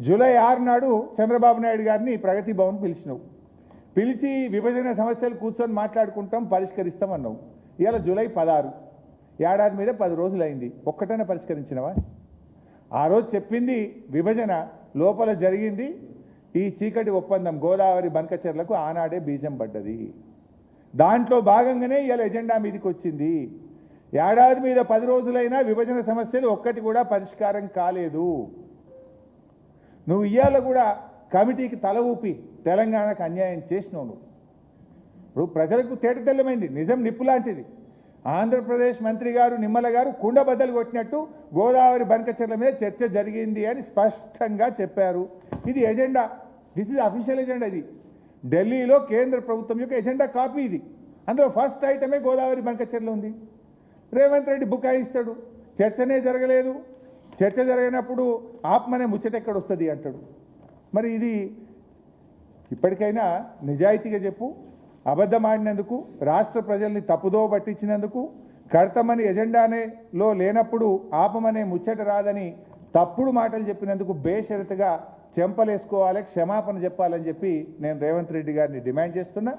July 6 నాడు చంద్రబాబు నాయుడు గారిని ప్రగతి భవన్ పిలిచినావు. పిలిచి విభజన సమస్యలు కూర్చొని మాట్లాడుకుంటాం, పరిష్కరిస్తాం అన్నావు. ఇవాళ జూలై 16, ఏడాది మీద 10 రోజులైంది. ఒక్కటైనా పరిష్కరించినవా? ఆ రోజు చెప్పింది విభజన లోపల జరిగింది. ఈ చీకటి ఒప్పందం గోదావరి బంకచెర్లకు ఆనాడే బీజం పడ్డది. దాంట్లో భాగంగానే ఇవాళ ఎజెండా మీదకి వచ్చింది. ఏడాది మీద 10 రోజులైనా విభజన సమస్యలు ఒక్కటి కూడా పరిష్కారం కాలేదు. నువ్వు ఇవాళ కూడా కమిటీకి తల ఊపి తెలంగాణకు అన్యాయం చేసినావు. నువ్వు ఇప్పుడు ప్రజలకు తేటతెల్లమైంది, నిజం నిప్పు లాంటిది. ఆంధ్రప్రదేశ్ మంత్రి గారు నిమ్మల గారు కుండ బద్దలు కొట్టినట్టు గోదావరి బంకచెర్ల మీద చర్చ జరిగింది అని స్పష్టంగా చెప్పారు. ఇది agenda, this is official agenda. ఇది ఢిల్లీలో కేంద్ర ప్రభుత్వం యొక్క ఎజెండా కాపీ. ఇది అందులో ఫస్ట్ ఐటమే గోదావరి బంకచెర్ల ఉంది. రేవంత్ రెడ్డి బుకాయిస్తాడు, చర్చనే జరగలేదు, చర్చ జరిగినప్పుడు ఆత్మనే ముచ్చట ఎక్కడ వస్తుంది అంటాడు. మరి ఇది ఇప్పటికైనా నిజాయితీగా చెప్పు. అబద్ధం ఆడినందుకు, రాష్ట్ర ప్రజల్ని తప్పుదో పట్టించినందుకు, కడతామని ఎజెండానేలో లేనప్పుడు ఆపమనే ముచ్చట రాదని తప్పుడు మాటలు చెప్పినందుకు బేషరతుగా చెంపలేసుకోవాలి, క్షమాపణ చెప్పాలని చెప్పి నేను రేవంత్ రెడ్డి గారిని డిమాండ్ చేస్తున్నా.